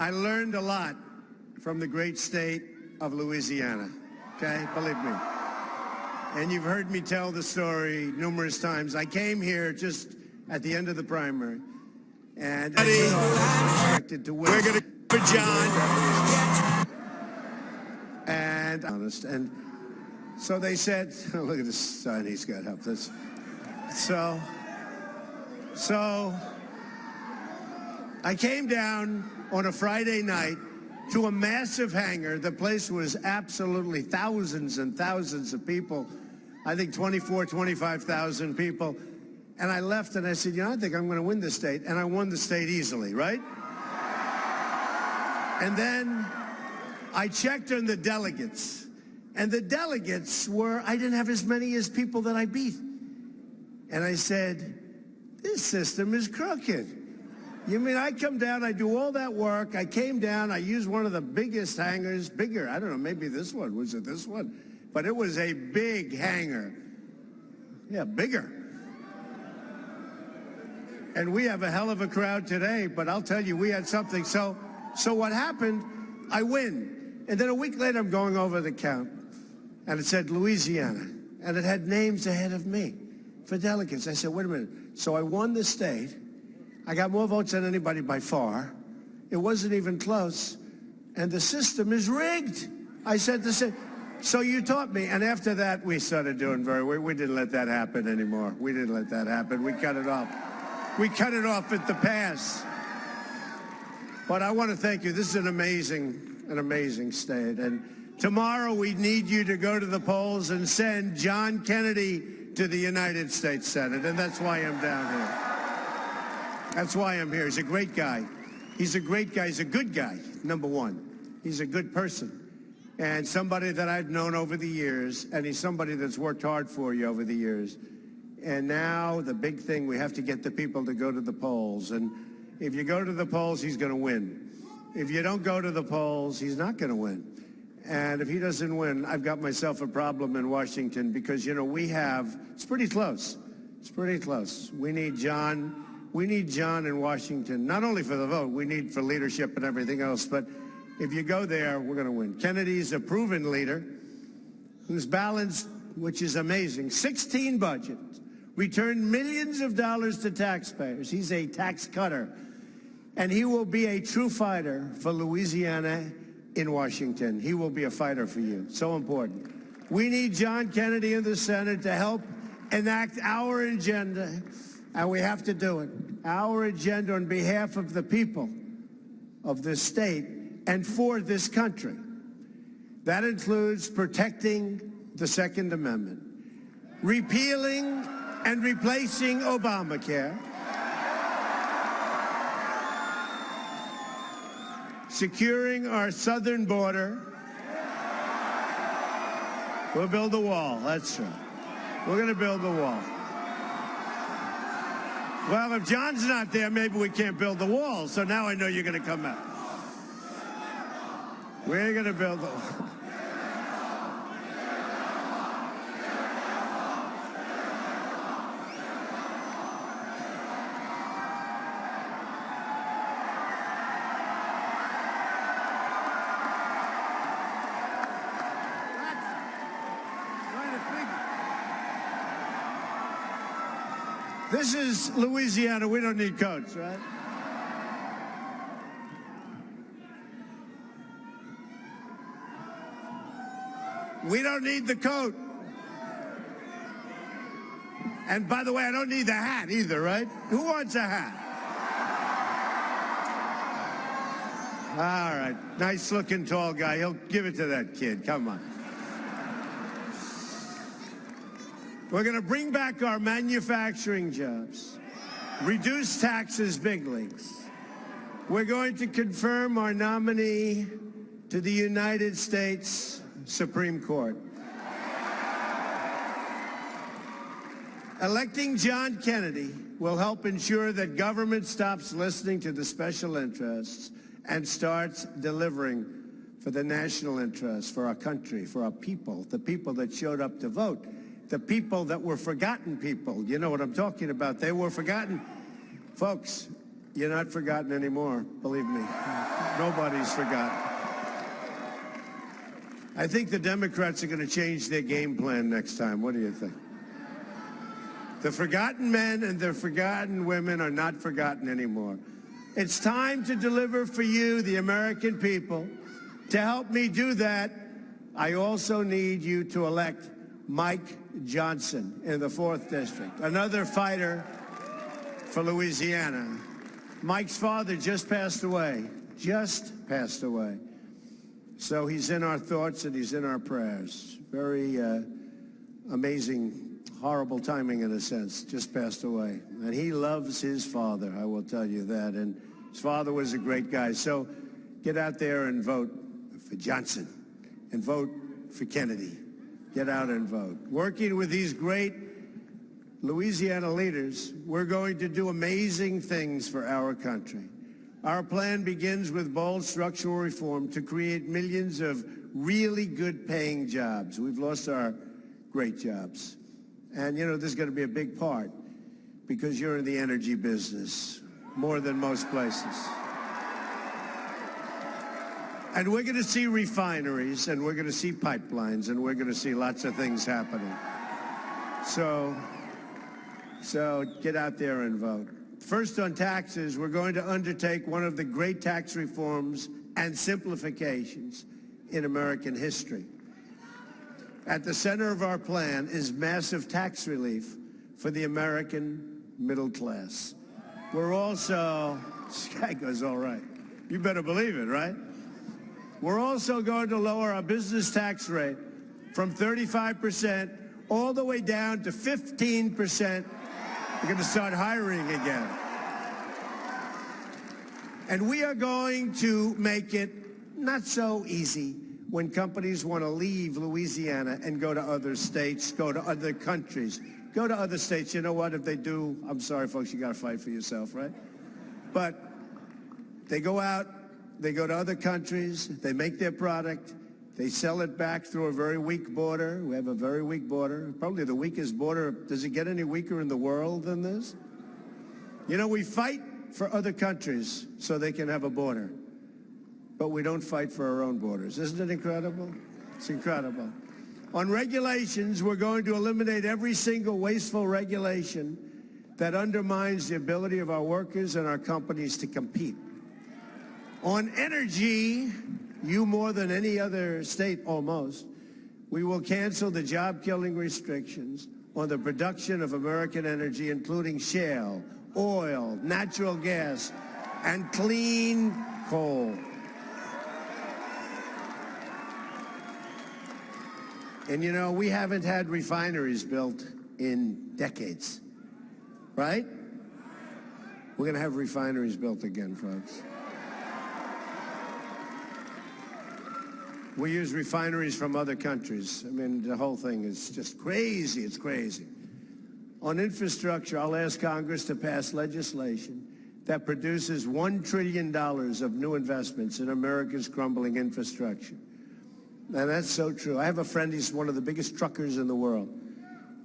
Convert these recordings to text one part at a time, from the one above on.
I learned a lot from the great state of Louisiana, okay? Believe me. And you've heard me tell the story numerous times. I came here just at the end of the primary, and I was expected to win. We're going to for John. And honest, and so they said, oh, look at this sign he's got up. This, so I came down on a Friday night to a massive hangar. The place was absolutely thousands and thousands of people. I think 25,000 people. And I left and I said, you know, I think I'm going to win this state. And I won the state easily, right? And then I checked on the delegates. And the delegates were, I didn't have as many as people that I beat. And I said, this system is crooked. You mean I come down, I do all that work, I came down, I used one of the biggest hangars, bigger, I don't know, maybe this one, was it this one? But it was a big hangar. Yeah, bigger. And we have a hell of a crowd today, but I'll tell you, we had something. So what happened, I win. And then a week later, I'm going over the count, and it said Louisiana, and it had names ahead of me for delegates. I said, wait a minute. So I won the state. I got more votes than anybody by far. It wasn't even close. And the system is rigged. I said the same. So you taught me. And after that, we started doing very well. We didn't let that happen anymore. We didn't let that happen. We cut it off. We cut it off at the pass. But I want to thank you. This is an amazing state. And tomorrow we need you to go to the polls and send John Kennedy to the United States Senate. And that's why I'm down here. That's why I'm here. He's a great guy. He's a great guy. He's a good guy, number one. He's a good person. And somebody that I've known over the years, and he's somebody that's worked hard for you over the years. And now the big thing, we have to get the people to go to the polls. And if you go to the polls, he's going to win. If you don't go to the polls, he's not going to win. And if he doesn't win, I've got myself a problem in Washington because, you know, it's pretty close. It's pretty close. We need John in Washington, not only for the vote, we need for leadership and everything else, but if you go there, we're going to win. Kennedy's a proven leader who's balanced, which is amazing, 16 budgets, returned millions of dollars to taxpayers. He's a tax cutter, and he will be a true fighter for Louisiana in Washington. He will be a fighter for you. So important. We need John Kennedy in the Senate to help enact our agenda. And we have to do it. Our agenda on behalf of the people of this state and for this country. That includes protecting the Second Amendment, repealing and replacing Obamacare, securing our southern border. We'll build a wall, that's right. We're going to build a wall. Well, if John's not there, maybe we can't build the wall. So now I know you're going to come out. We're going to build the wall. This is Louisiana. We don't need coats, right? We don't need the coat. And by the way, I don't need the hat either, right? Who wants a hat? All right. Nice looking tall guy. He'll give it to that kid. Come on. We're going to bring back our manufacturing jobs, reduce taxes, big leagues. We're going to confirm our nominee to the United States Supreme Court. Electing John Kennedy will help ensure that government stops listening to the special interests and starts delivering for the national interest, for our country, for our people, the people that showed up to vote. The people that were forgotten people. You know what I'm talking about. They were forgotten. Folks, you're not forgotten anymore, believe me. Nobody's forgotten. I think the Democrats are going to change their game plan next time. What do you think? The forgotten men and the forgotten women are not forgotten anymore. It's time to deliver for you, the American people. To help me do that, I also need you to elect Mike Johnson in the 4th District, another fighter for Louisiana. Mike's father just passed away. So he's in our thoughts and he's in our prayers. Very amazing, horrible timing in a sense, just passed away. And he loves his father, I will tell you that. And his father was a great guy. So get out there and vote for Johnson and vote for Kennedy. Get out and vote. Working with these great Louisiana leaders, we're going to do amazing things for our country. Our plan begins with bold structural reform to create millions of really good paying jobs. We've lost our great jobs. And, you know, this is going to be a big part because you're in the energy business more than most places. And we're going to see refineries, and we're going to see pipelines, and we're going to see lots of things happening. So get out there and vote. First, on taxes, we're going to undertake one of the great tax reforms and simplifications in American history. At the center of our plan is massive tax relief for the American middle class. We're also, this guy goes all right. You better believe it, right? We're also going to lower our business tax rate from 35% all the way down to 15%. We're going to start hiring again. And we are going to make it not so easy when companies want to leave Louisiana and go to other states, go to other countries, go to other states. You know what? If they do, I'm sorry, folks, you got to fight for yourself, right? But they go out, they go to other countries, they make their product, they sell it back through a very weak border. We have a very weak border, probably the weakest border. Does it get any weaker in the world than this? You know, we fight for other countries so they can have a border, but we don't fight for our own borders. Isn't it incredible? It's incredible. On regulations, we're going to eliminate every single wasteful regulation that undermines the ability of our workers and our companies to compete. On energy, you more than any other state almost, we will cancel the job-killing restrictions on the production of American energy, including shale, oil, natural gas, and clean coal. And you know, we haven't had refineries built in decades, right? We're going to have refineries built again, folks. We use refineries from other countries. I mean, the whole thing is just crazy. It's crazy. On infrastructure, I'll ask Congress to pass legislation that produces $1 trillion of new investments in America's crumbling infrastructure. And that's so true. I have a friend, he's one of the biggest truckers in the world,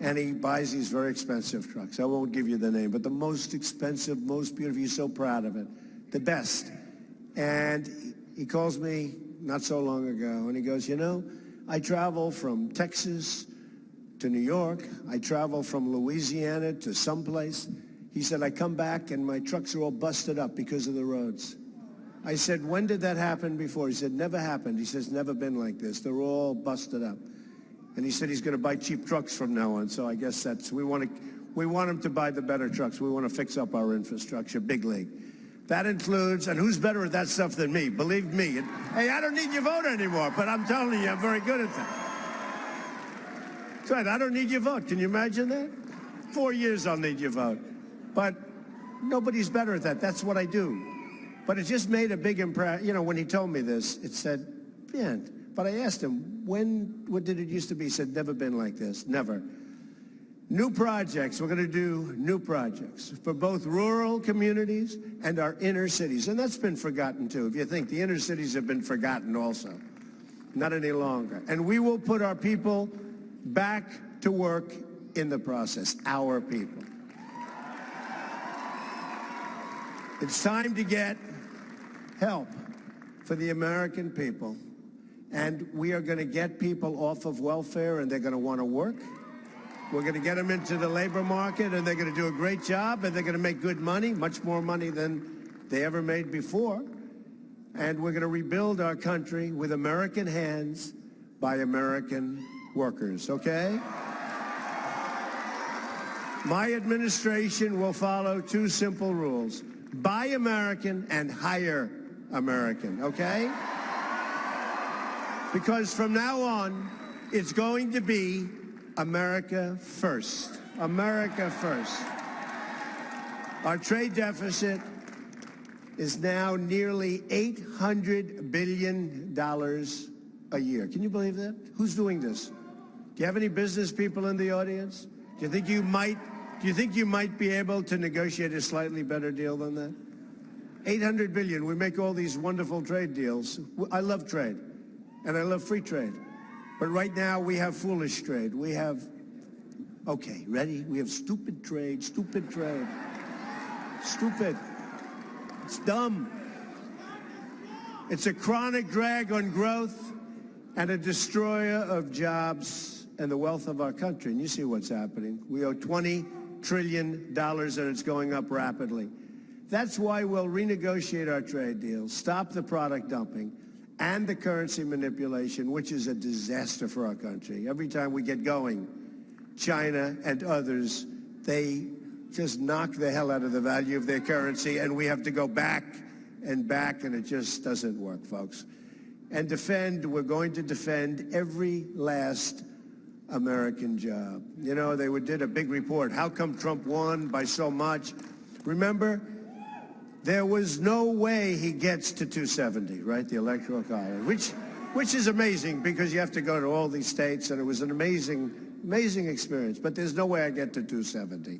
and he buys these very expensive trucks. I won't give you the name, but the most expensive, most beautiful, he's so proud of it, the best. And he calls me not so long ago, and he goes, you know, I travel from Texas to New York. I travel from Louisiana to someplace. He said, I come back, and my trucks are all busted up because of the roads. I said, when did that happen before? He said, never happened. He says, never been like this. They're all busted up. And he said he's going to buy cheap trucks from now on. So I guess that's, we want him to buy the better trucks. We want to fix up our infrastructure, big league. That includes, and who's better at that stuff than me? Believe me. And, hey, I don't need your vote anymore, but I'm telling you, I'm very good at that. That's right, I don't need your vote. Can you imagine that? 4 years I'll need your vote. But nobody's better at that. That's what I do. But it just made a big impression. You know, when he told me this, it said, yeah. But I asked him, what did it used to be? He said, never been like this, never. New projects, we're going to do new projects for both rural communities and our inner cities. And that's been forgotten, too. If you think the inner cities have been forgotten also, not any longer. And we will put our people back to work in the process, our people. It's time to get help for the American people. And we are going to get people off of welfare, and they're going to want to work. We're going to get them into the labor market, and they're going to do a great job, and they're going to make good money, much more money than they ever made before. And we're going to rebuild our country with American hands by American workers, okay? My administration will follow two simple rules: buy American and hire American, okay? Because from now on, it's going to be America first. America first. Our trade deficit is now nearly $800 billion a year. Can you believe that? Who's doing this? Do you have any business people in the audience? Do you think you might be able to negotiate a slightly better deal than that? 800 billion. We make all these wonderful trade deals. I love trade, and I love free trade. But right now we have foolish trade. We have, okay, ready? We have stupid trade, stupid trade. Stupid. It's dumb. It's a chronic drag on growth and a destroyer of jobs and the wealth of our country. And you see what's happening. We owe $20 trillion, and it's going up rapidly. That's why we'll renegotiate our trade deals, stop the product dumping and the currency manipulation, which is a disaster for our country. Every time we get going, China and others, they just knock the hell out of the value of their currency, and we have to go back, and it just doesn't work, folks. And we're going to defend every last American job. You know, they did a big report. How come Trump won by so much? Remember, there was no way he gets to 270, right? The Electoral College, which is amazing because you have to go to all these states, and it was an amazing experience. But there's no way I get to 270.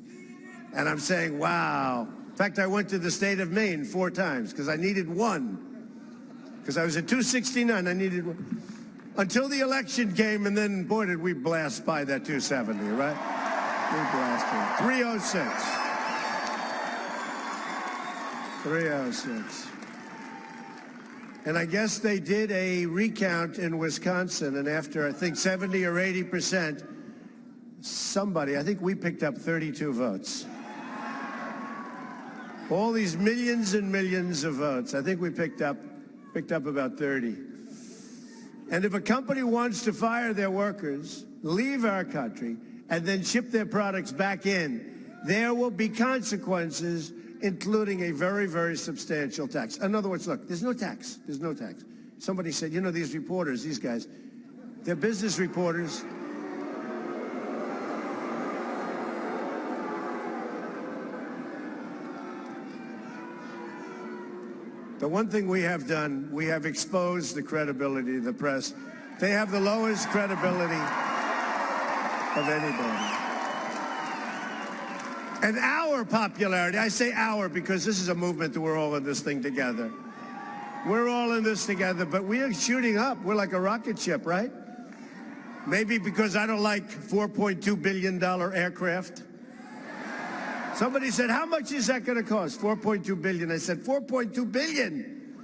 And I'm saying, wow. In fact, I went to the state of Maine 4 times because I needed one. Because I was at 269, I needed one. Until the election came, and then, boy, did we blast by that 270, right? We blasted. 306. 306. And I guess they did a recount in Wisconsin, and after, I think, 70 or 80%, somebody, I think we picked up 32 votes. All these millions and millions of votes, I think we picked up about 30. And if a company wants to fire their workers, leave our country, and then ship their products back in, there will be consequences, including a very, very substantial tax. In other words, look, there's no tax. There's no tax. Somebody said, you know, these reporters, these guys, they're business reporters. The one thing we have done, we have exposed the credibility of the press. They have the lowest credibility of anybody. And our popularity, I say our because this is a movement that we're all in this thing together. We're all in this together, but we are shooting up. We're like a rocket ship, right? Maybe because I don't like $4.2 billion aircraft. Somebody said, how much is that going to cost? $4.2 billion. I said, $4.2 billion.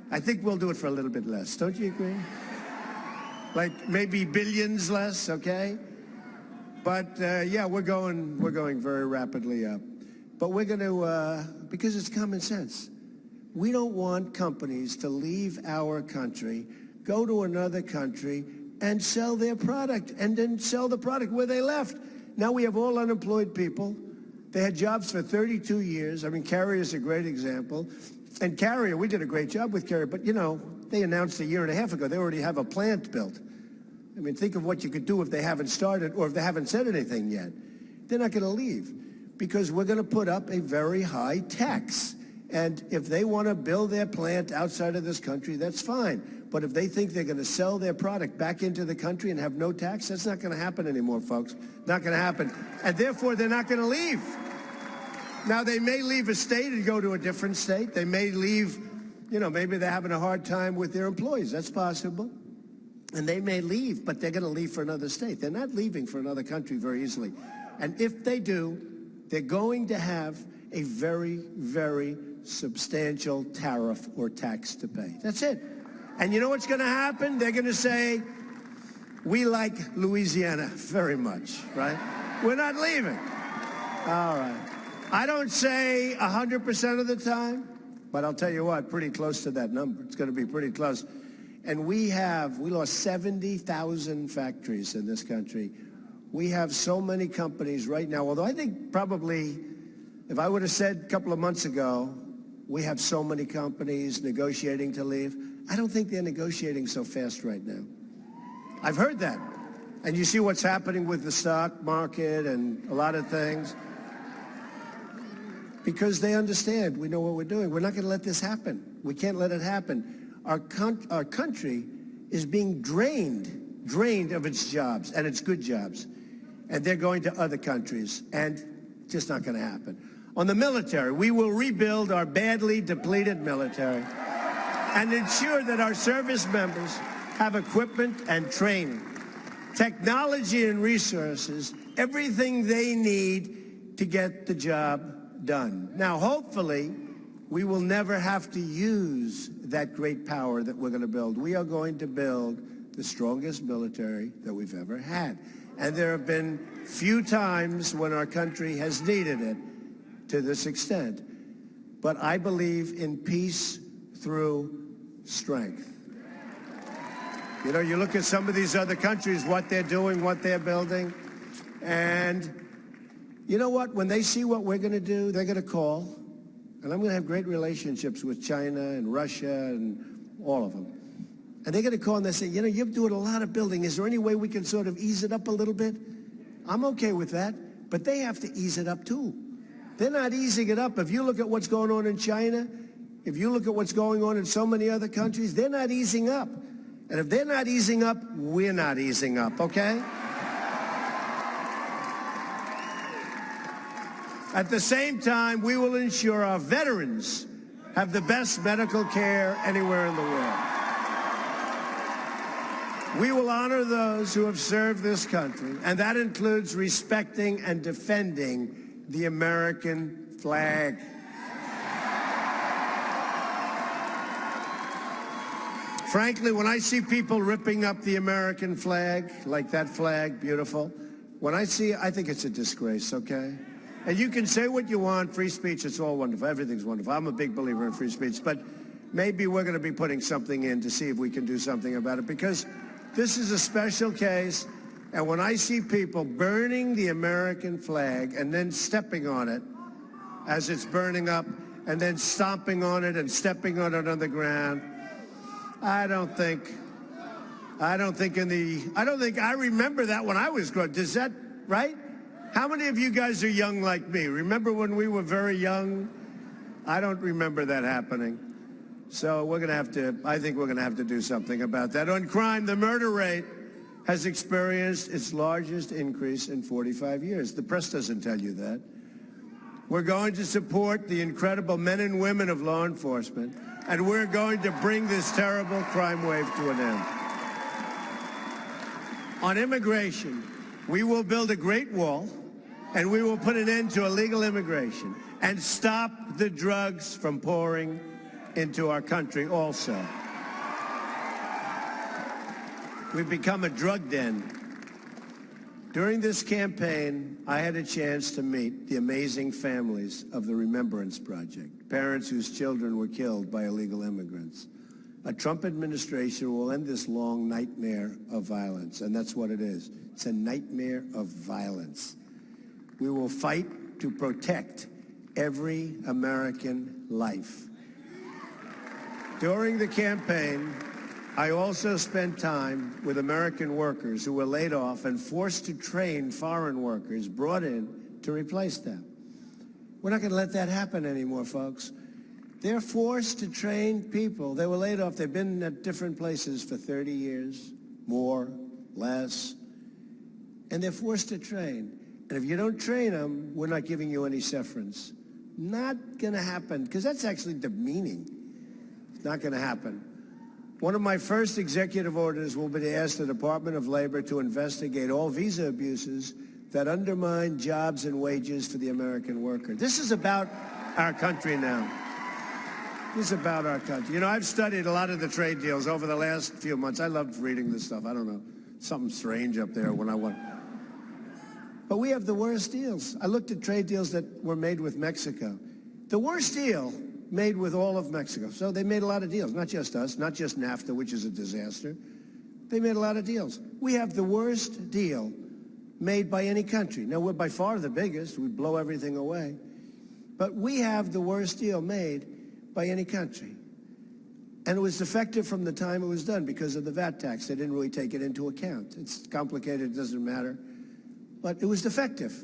I think we'll do it for a little bit less. Don't you agree? Like maybe billions less, okay? But yeah, we're going very rapidly up. But we're going to, because it's common sense. We don't want companies to leave our country, go to another country, and sell their product, and then sell the product where they left. Now we have all unemployed people. They had jobs for 32 years. I mean, Carrier is a great example. And Carrier, we did a great job with Carrier, but, you know, they announced a year and a half ago they already have a plant built. I mean, think of what you could do if they haven't started or if they haven't said anything yet. They're not going to leave because we're going to put up a very high tax. And if they want to build their plant outside of this country, that's fine. But if they think they're going to sell their product back into the country and have no tax, that's not going to happen anymore, folks. Not going to happen. And therefore, they're not going to leave. Now, they may leave a state and go to a different state. They may leave, you know, maybe they're having a hard time with their employees. That's possible. And they may leave, but they're going to leave for another state. They're not leaving for another country very easily. And if they do, they're going to have a very, very substantial tariff or tax to pay. That's it. And you know what's going to happen? They're going to say, we like Louisiana very much, right? We're not leaving. All right. I don't say 100% of the time, but I'll tell you what, pretty close to that number. It's going to be pretty close. And we lost 70,000 factories in this country. We have so many companies right now, although I think probably, if I would have said a couple of months ago, we have so many companies negotiating to leave, I don't think they're negotiating so fast right now. I've heard that. And you see what's happening with the stock market and a lot of things. Because they understand, we know what we're doing. We're not going to let this happen. We can't let it happen. Our country is being drained of its jobs and its good jobs. And they're going to other countries, and it's just not going to happen. On the military, we will rebuild our badly depleted military and ensure that our service members have equipment and training, technology and resources, everything they need to get the job done. Now, hopefully, we will never have to use that great power that we're going to build. We are going to build the strongest military that we've ever had. And there have been few times when our country has needed it to this extent. But I believe in peace through strength. You know, you look at some of these other countries, what they're doing, what they're building, and you know what? When they see what we're going to do, they're going to call, and I'm going to have great relationships with China and Russia and all of them. And they're going to call and they say, you know, you're doing a lot of building. Is there any way we can sort of ease it up a little bit? I'm okay with that, but they have to ease it up too. They're not easing it up. If you look at what's going on in China, if you look at what's going on in so many other countries, they're not easing up. And if they're not easing up, we're not easing up, okay? At the same time, we will ensure our veterans have the best medical care anywhere in the world. We will honor those who have served this country, and that includes respecting and defending the American flag. Frankly, when I see people ripping up the American flag, like that flag, beautiful, when I see it, I think it's a disgrace, okay? And you can say what you want, free speech, it's all wonderful, everything's wonderful. I'm a big believer in free speech, but maybe we're going to be putting something in to see if we can do something about it, because this is a special case, and when I see people burning the American flag and then stepping on it as it's burning up, and then stomping on it and stepping on it on the ground, I don't think I remember that when I was growing up. Is that right? How many of you guys are young like me? Remember when we were very young? I don't remember that happening. So we're going to have to, I think we're going to have to do something about that. On crime, the murder rate has experienced its largest increase in 45 years. The press doesn't tell you that. We're going to support the incredible men and women of law enforcement, and we're going to bring this terrible crime wave to an end. On immigration, we will build a great wall, and we will put an end to illegal immigration and stop the drugs from pouring into our country also. We've become a drug den. During this campaign, I had a chance to meet the amazing families of the Remembrance Project, parents whose children were killed by illegal immigrants. A Trump administration will end this long nightmare of violence, and that's what it is. It's a nightmare of violence. We will fight to protect every American life. During the campaign, I also spent time with American workers who were laid off and forced to train foreign workers brought in to replace them. We're not going to let that happen anymore, folks. They're forced to train people. They were laid off. They've been at different places for 30 years, more, less, and they're forced to train. And if you don't train them, we're not giving you any severance. Not going to happen, because that's actually demeaning. It's not going to happen. One of my first executive orders will be to ask the Department of Labor to investigate all visa abuses that undermine jobs and wages for the American worker. This is about our country now. This is about our country. You know, I've studied a lot of the trade deals over the last few months. I loved reading this stuff. I don't know, something strange up there when I went. But we have the worst deals. I looked at trade deals that were made with Mexico. The worst deal made with all of Mexico. So they made a lot of deals, not just us, not just NAFTA, which is a disaster. They made a lot of deals. We have the worst deal made by any country. Now, we're by far the biggest. We blow everything away. But we have the worst deal made by any country. And it was defective from the time it was done because of the VAT tax. They didn't really take it into account. It's complicated, it doesn't matter. But it was defective.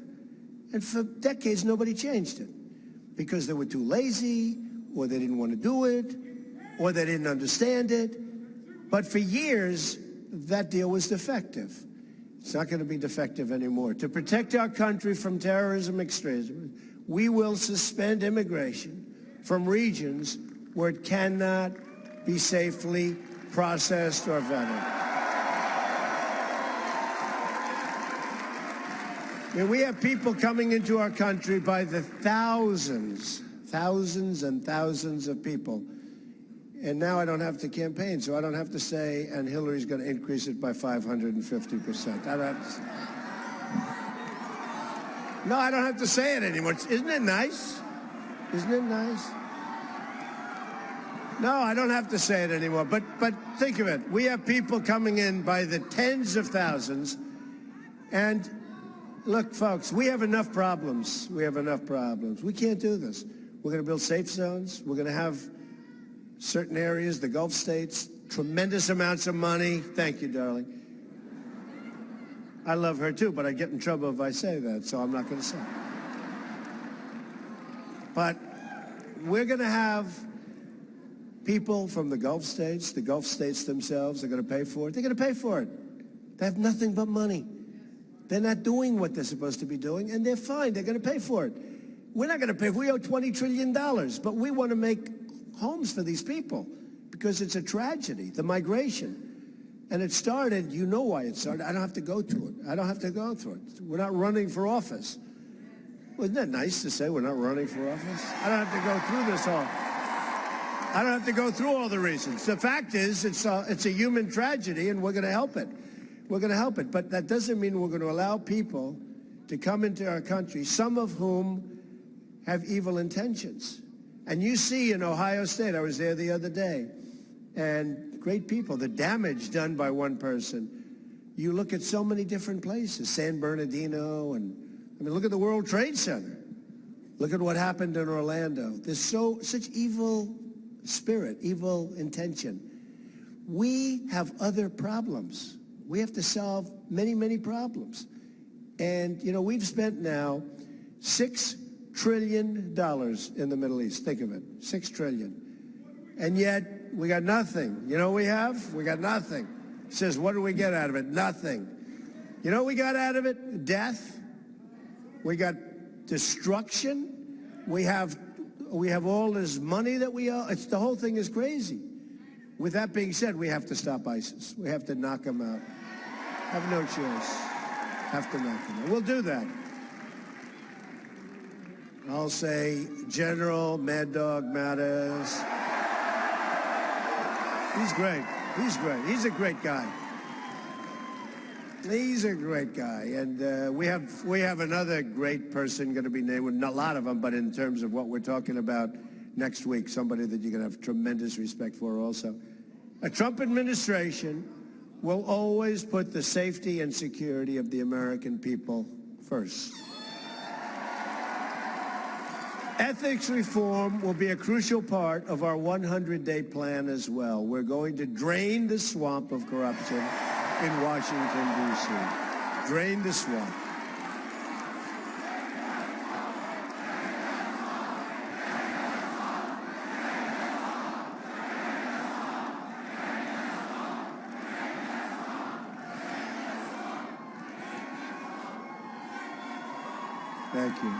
And for decades, nobody changed it because they were too lazy, or they didn't want to do it, or they didn't understand it. But for years, that deal was defective. It's not going to be defective anymore. To protect our country from terrorism, extremism, we will suspend immigration from regions where it cannot be safely processed or vetted. I mean, we have people coming into our country by the thousands and thousands of people. And now I don't have to campaign, so I don't have to say, and Hillary's going to increase it by 550%. I don't have to say. No, I don't have to say it anymore. Isn't it nice? Isn't it nice? No, I don't have to say it anymore. But think of it. We have people coming in by the tens of thousands. And look, folks, we have enough problems. We have enough problems. We can't do this. We're going to build safe zones. We're going to have certain areas, the Gulf states, tremendous amounts of money. Thank you, darling. I love her too, but I get in trouble if I say that, so I'm not going to say it. But we're going to have people from the Gulf states themselves are going to pay for it. They're going to pay for it. They have nothing but money. They're not doing what they're supposed to be doing, and they're fine. They're going to pay for it. We're not going to pay. We owe $20 trillion, but we want to make homes for these people because it's a tragedy, the migration. And it started, you know why it started. I don't have to go through it. I don't have to go through it. We're not running for office. Well, isn't that nice to say we're not running for office? I don't have to go through this all. I don't have to go through all the reasons. The fact is, it's a human tragedy, and we're going to help it. We're going to help it. But that doesn't mean we're going to allow people to come into our country, some of whom have evil intentions. And you see in Ohio State, I was there the other day, and great people, the damage done by one person. You look at so many different places, San Bernardino, and I mean, look at the World Trade Center. Look at what happened in Orlando. There's such evil spirit, evil intention. We have other problems. We have to solve many, many problems. And, you know, we've spent now $6 trillion in the Middle East. Think of it, $6 trillion. And yet, we got nothing. You know what we have? We got nothing. It says, what do we get out of it? Nothing. You know what we got out of it? Death. We got destruction. We have all this money that we owe. The whole thing is crazy. With that being said, we have to stop ISIS. We have to knock them out. Have no choice. Have to knock them out. We'll do that. I'll say General Mad Dog Mattis. He's great. He's great. He's a great guy. He's a great guy. And we have another great person going to be named, not a lot of them, but in terms of what we're talking about next week, somebody that you're going to have tremendous respect for also. A Trump administration will always put the safety and security of the American people first. Ethics reform will be a crucial part of our 100-day plan as well. We're going to drain the swamp of corruption in Washington, D.C. Drain the swamp. Thank you.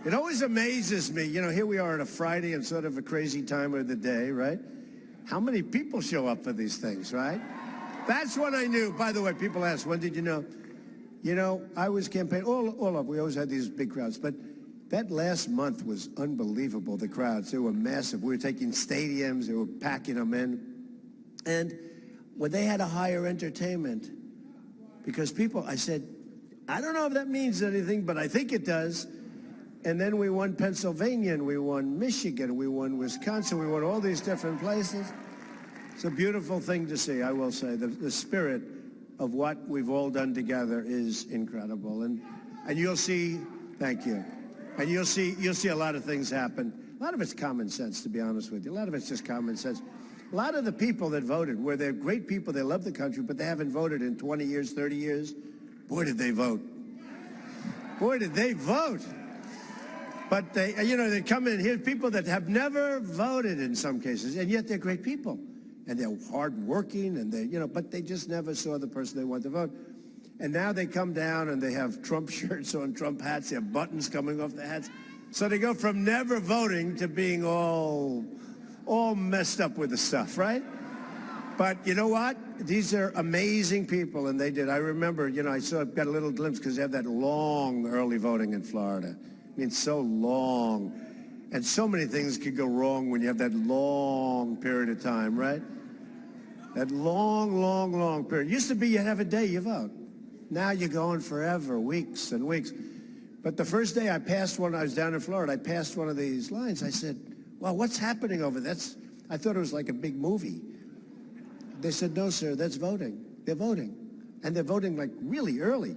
It always amazes me, you know, here we are on a Friday and sort of a crazy time of the day, right? How many people show up for these things, right? That's when I knew. By the way, people ask, when did you know? You know, I was campaigning, all of we always had these big crowds, but That last month was unbelievable, the crowds. They were massive. We were taking stadiums. They were packing them in. And when they had to hire entertainment, because people, I said, I don't know if that means anything, but I think it does. And then we won Pennsylvania, and we won Michigan, we won Wisconsin, we won all these different places. It's a beautiful thing to see, I will say. The spirit of what we've all done together is incredible. And you'll see, thank you. And you'll see a lot of things happen. A lot of it's common sense, to be honest with you. A lot of it's just common sense. A lot of the people that voted, where they're great people, they love the country, but they haven't voted in 20 years, 30 years. Boy, did they vote. Boy, did they vote. But they come in here, people that have never voted in some cases, and yet they're great people. And they're hardworking, and but they just never saw the person they want to vote. And now they come down and they have Trump shirts on, Trump hats, they have buttons coming off the hats. So they go from never voting to being all messed up with the stuff, right? But you know what? These are amazing people, and they did. I remember, I got a little glimpse because they have that long early voting in Florida. I mean, so long. And so many things could go wrong when you have that long period of time, right? That long period. Used to be you'd have a day, you vote. Now you're going forever, weeks and weeks. But the first day I was down in Florida, I passed one of these lines. I said, well, what's happening over there? I thought it was like a big movie. They said, no, sir, that's voting. They're voting. And they're voting like really early.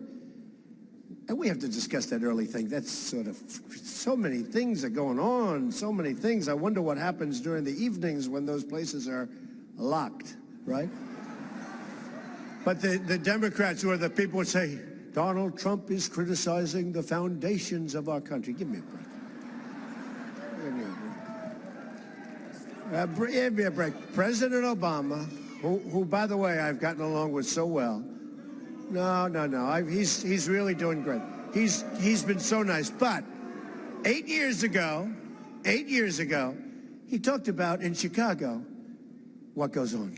And we have to discuss that early thing. That's sort of, so many things are going on, so many things. I wonder what happens during the evenings when those places are locked, right? But the Democrats, who are the people who say, Donald Trump is criticizing the foundations of our country. Give me a break. Give me a break. President Obama, who, by the way, I've gotten along with so well. No. He's really doing great. He's been so nice. But 8 years ago, he talked about in Chicago what goes on.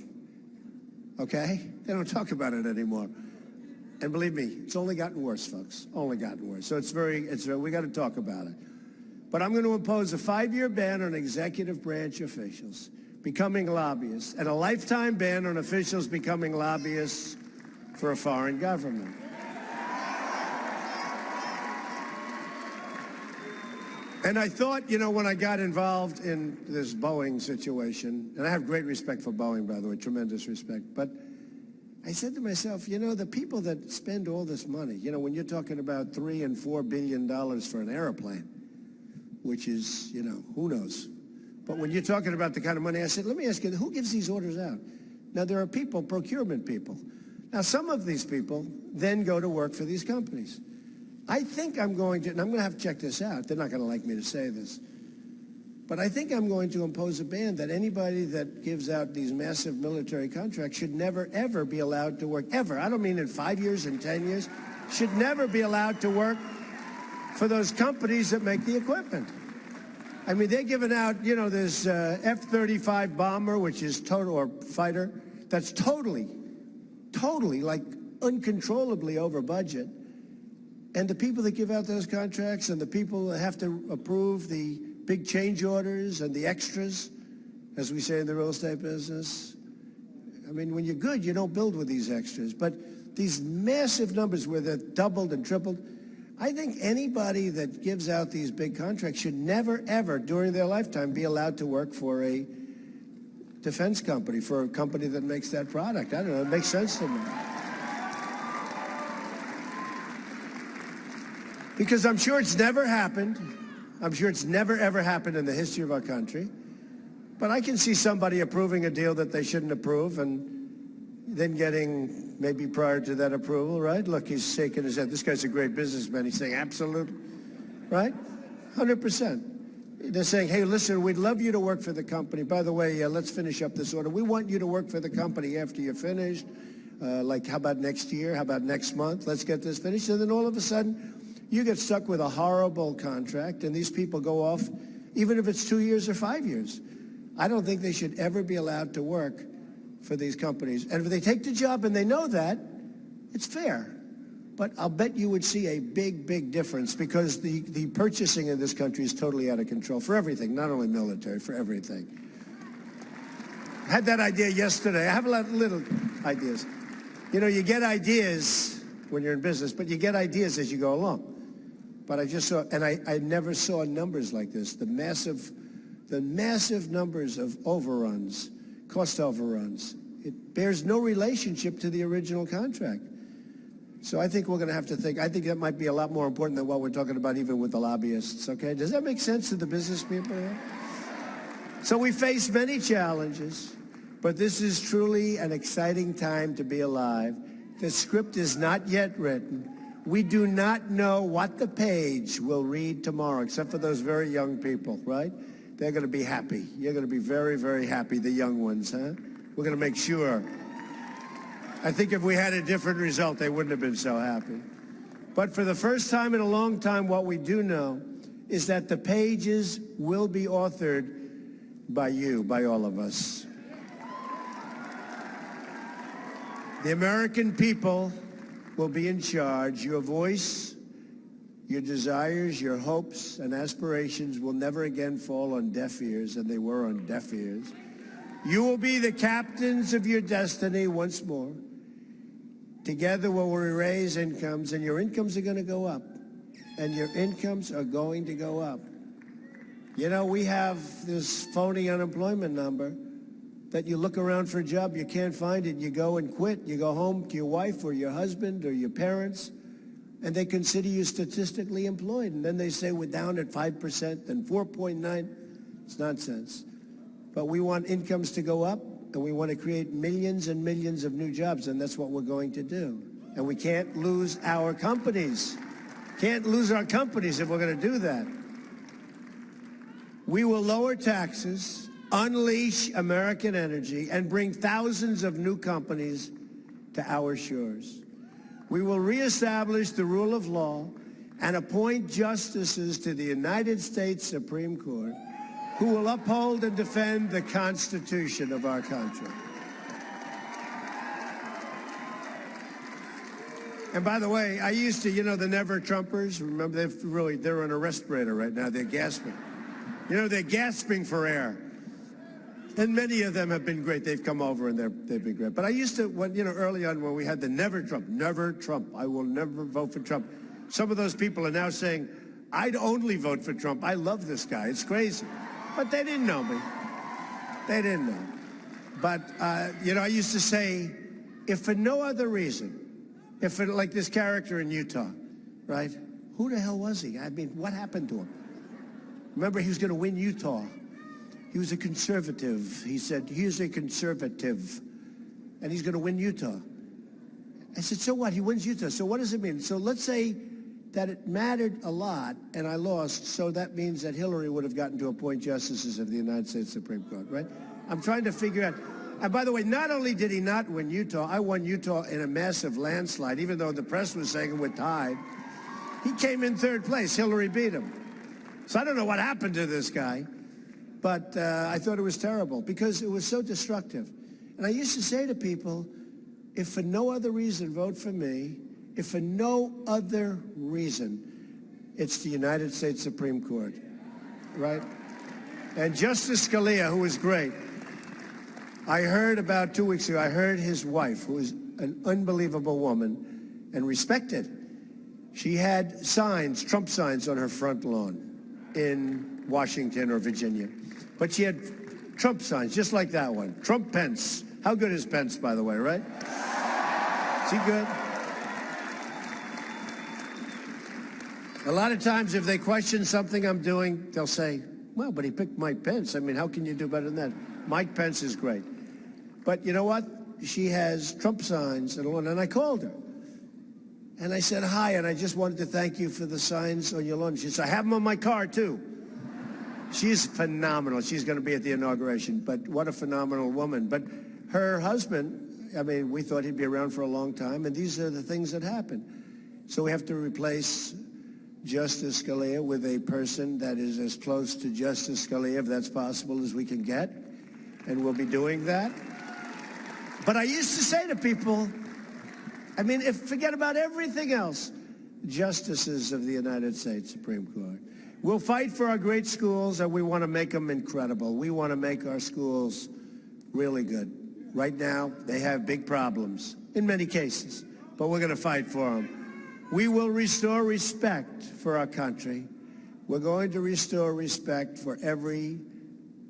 Okay? They don't talk about it anymore. And believe me, it's only gotten worse, folks. Only gotten worse. So we got to talk about it. But I'm going to impose a 5-year ban on executive branch officials becoming lobbyists and a lifetime ban on officials becoming lobbyists for a foreign government. And I thought, when I got involved in this Boeing situation, and I have great respect for Boeing, by the way, tremendous respect, but I said to myself, the people that spend all this money, when you're talking about $3 and $4 billion for an airplane, which is, who knows? But when you're talking about the kind of money, I said, let me ask you, who gives these orders out? Now, there are people, procurement people. Now, some of these people then go to work for these companies. I think I'm going to, and I'm going to have to check this out. They're not going to like me to say this. But I think I'm going to impose a ban that anybody that gives out these massive military contracts should never, ever be allowed to work, ever. I don't mean in 5 years, in 10 years. Should never be allowed to work for those companies that make the equipment. I mean, they're giving out, this F-35 bomber, which is total, or fighter, that's totally, like uncontrollably over budget. And the people that give out those contracts and the people that have to approve the big change orders and the extras, as we say in the real estate business. I mean, when you're good, you don't build with these extras. But these massive numbers where they're doubled and tripled, I think anybody that gives out these big contracts should never, ever, during their lifetime, be allowed to work for a defense company, for a company that makes that product. I don't know, it makes sense to me. Because I'm sure it's never happened. I'm sure it's never, ever happened in the history of our country. But I can see somebody approving a deal that they shouldn't approve and then getting, maybe prior to that approval, right? Look, he's shaking his head. This guy's a great businessman. He's saying, absolutely, right? 100%. They're saying, hey, listen, we'd love you to work for the company. By the way, let's finish up this order. We want you to work for the company after you're finished. Like, how about next year? How about next month? Let's get this finished. And then all of a sudden, you get stuck with a horrible contract, and these people go off, even if it's 2 years or 5 years. I don't think they should ever be allowed to work for these companies. And if they take the job and they know that, it's fair. But I'll bet you would see a big, big difference because the purchasing in this country is totally out of control for everything, not only military, for everything. I had that idea yesterday. I have a lot of little ideas. You know, you get ideas when you're in business, but you get ideas as you go along. But I just saw, and I never saw numbers like this, the massive numbers of overruns, cost overruns. It bears no relationship to the original contract. So I think we're going to have to think. I think that might be a lot more important than what we're talking about even with the lobbyists, okay? Does that make sense to the business people here? So we face many challenges, but this is truly an exciting time to be alive. The script is not yet written. We do not know what the page will read tomorrow, except for those very young people, right? They're going to be happy. You're going to be very, very happy, the young ones, huh? We're going to make sure. I think if we had a different result, they wouldn't have been so happy. But for the first time in a long time, what we do know is that the pages will be authored by you, by all of us. The American people will be in charge. Your voice, your desires, your hopes and aspirations will never again fall on deaf ears, and they were on deaf ears. You will be the captains of your destiny once more. Together we will raise incomes, and your incomes are going to go up. And your incomes are going to go up. You know, we have this phony unemployment number that you look around for a job, you can't find it, you go and quit, you go home to your wife or your husband or your parents, and they consider you statistically employed. And then they say we're down at 5%, then 4.9%. It's nonsense. But we want incomes to go up, and we want to create millions and millions of new jobs, and that's what we're going to do. And we can't lose our companies. Can't lose our companies if we're going to do that. We will lower taxes, unleash American energy, and bring thousands of new companies to our shores. We will reestablish the rule of law and appoint justices to the United States Supreme Court who will uphold and defend the Constitution of our country. And by the way, I used to, you know, the Never Trumpers, remember, they're on a respirator right now. They're gasping. You know, they're gasping for air. And many of them have been great. They've come over and they've been great. But I used to, when, you know, early on when we had the never Trump, I will never vote for Trump. Some of those people are now saying, I'd only vote for Trump. I love this guy. It's crazy. But they didn't know me. They didn't know. But, you know, I used to say, if for no other reason, if for, like this character in Utah, right? Who the hell was he? I mean, what happened to him? Remember, he was going to win Utah. He was a conservative. He said, he's a conservative, and he's going to win Utah. I said, so what? He wins Utah. So what does it mean? So let's say that it mattered a lot, and I lost, so that means that Hillary would have gotten to appoint justices of the United States Supreme Court, right? I'm trying to figure out. And by the way, not only did he not win Utah, I won Utah in a massive landslide, even though the press was saying we're tied. He came in third place. Hillary beat him. So I don't know what happened to this guy, but I thought it was terrible because it was so destructive. And I used to say to people, if for no other reason, vote for me. If for no other reason, it's the United States Supreme Court, right? And Justice Scalia, who was great, I heard about 2 weeks ago, I heard his wife, who is an unbelievable woman and respected. She had signs, Trump signs on her front lawn in Washington or Virginia. But she had Trump signs, just like that one. Trump Pence. How good is Pence, by the way, right? Is he good? A lot of times if they question something I'm doing, they'll say, well, but he picked Mike Pence. I mean, how can you do better than that? Mike Pence is great. But you know what? She has Trump signs and I called her. And I said, hi, and I just wanted to thank you for the signs on your lawn. She said, I have them on my car, too. She's phenomenal. She's going to be at the inauguration. But what a phenomenal woman. But her husband, I mean, we thought he'd be around for a long time, and these are the things that happen. So we have to replace Justice Scalia with a person that is as close to Justice Scalia, if that's possible, as we can get. And we'll be doing that. But I used to say to people, I mean, forget about everything else. Justices of the United States Supreme Court. We'll fight for our great schools, and we want to make them incredible. We want to make our schools really good. Right now, they have big problems in many cases, but we're going to fight for them. We will restore respect for our country. We're going to restore respect for every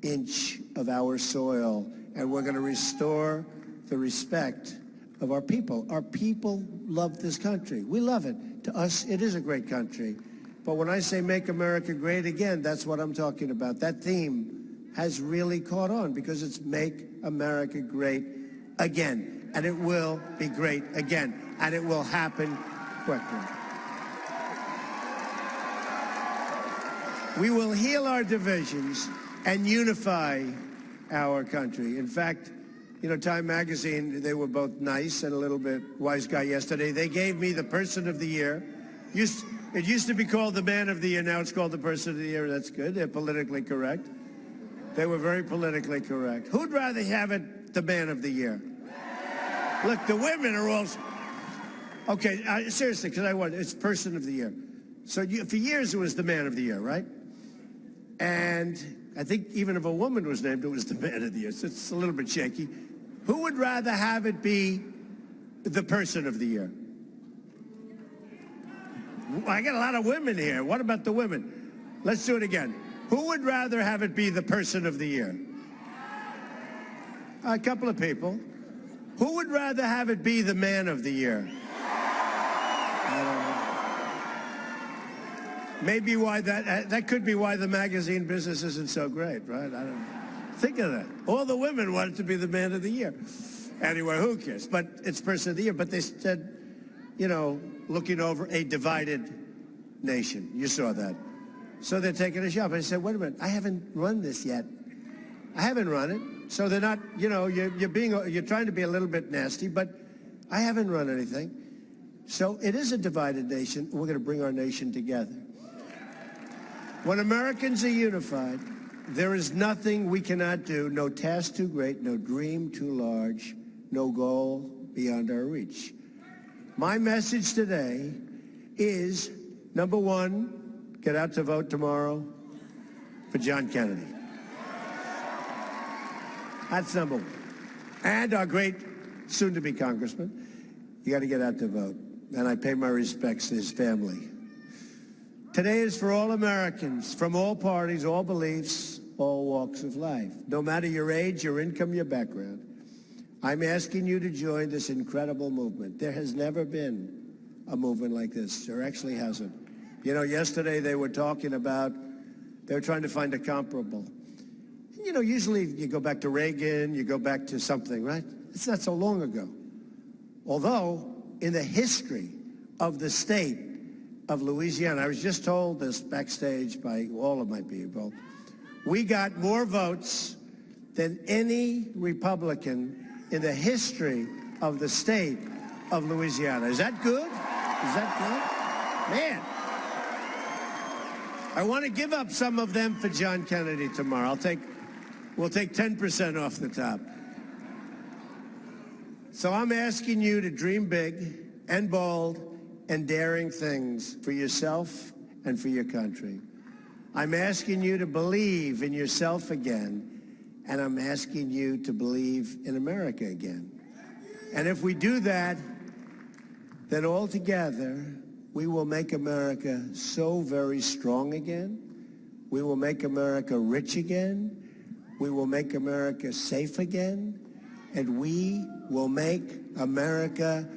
inch of our soil, and we're going to restore the respect of our people. Our people love this country. We love it. To us, it is a great country. But when I say make America great again, that's what I'm talking about. That theme has really caught on because it's make America great again. And it will be great again. And it will happen quickly. We will heal our divisions and unify our country. In fact, you know, Time Magazine, they were both nice and a little bit wise guy yesterday. They gave me the Person of the Year. It used to be called the Man of the Year. Now it's called the Person of the Year. That's good. They're politically correct. They were very politically correct. Who'd rather have it the Man of the Year? Look, the women are all... Okay, seriously, because it's Person of the Year. So for years it was the Man of the Year, right? And I think even if a woman was named, it was the Man of the Year. So it's a little bit shaky. Who would rather have it be the Person of the Year? I got a lot of women here. What about the women? Let's do it again. Who would rather have it be the Person of the Year? A couple of people. Who would rather have it be the Man of the Year? I don't know. Maybe why that could be why the magazine business isn't so great, right? I don't know. Think of that. All the women wanted to be the Man of the Year. Anyway, who cares? But it's Person of the Year. But they said, you know, looking over a divided nation. You saw that. So they're taking a shot. I said, wait a minute, I haven't run this yet. I haven't run it. So they're not, you know, you're trying to be a little bit nasty, but I haven't run anything. So it is a divided nation. We're going to bring our nation together. When Americans are unified, there is nothing we cannot do, no task too great, no dream too large, no goal beyond our reach. My message today is, number one, get out to vote tomorrow for John Kennedy. That's number one. And our great soon-to-be congressman, you got to get out to vote. And I pay my respects to his family. Today is for all Americans, from all parties, all beliefs, all walks of life. No matter your age, your income, your background. I'm asking you to join this incredible movement. There has never been a movement like this. There actually hasn't. You know, yesterday they were talking about, they were trying to find a comparable. You know, usually you go back to Reagan, you go back to something, right? It's not so long ago. Although, in the history of the state of Louisiana, I was just told this backstage by all of my people, we got more votes than any Republican in the history of the state of Louisiana. Is that good? Is that good? Man. I want to give up some of them for John Kennedy tomorrow. We'll take 10% off the top. So I'm asking you to dream big and bold and daring things for yourself and for your country. I'm asking you to believe in yourself again. And I'm asking you to believe in America again. And if we do that, then all together, we will make America so very strong again. We will make America rich again. We will make America safe again. And we will make America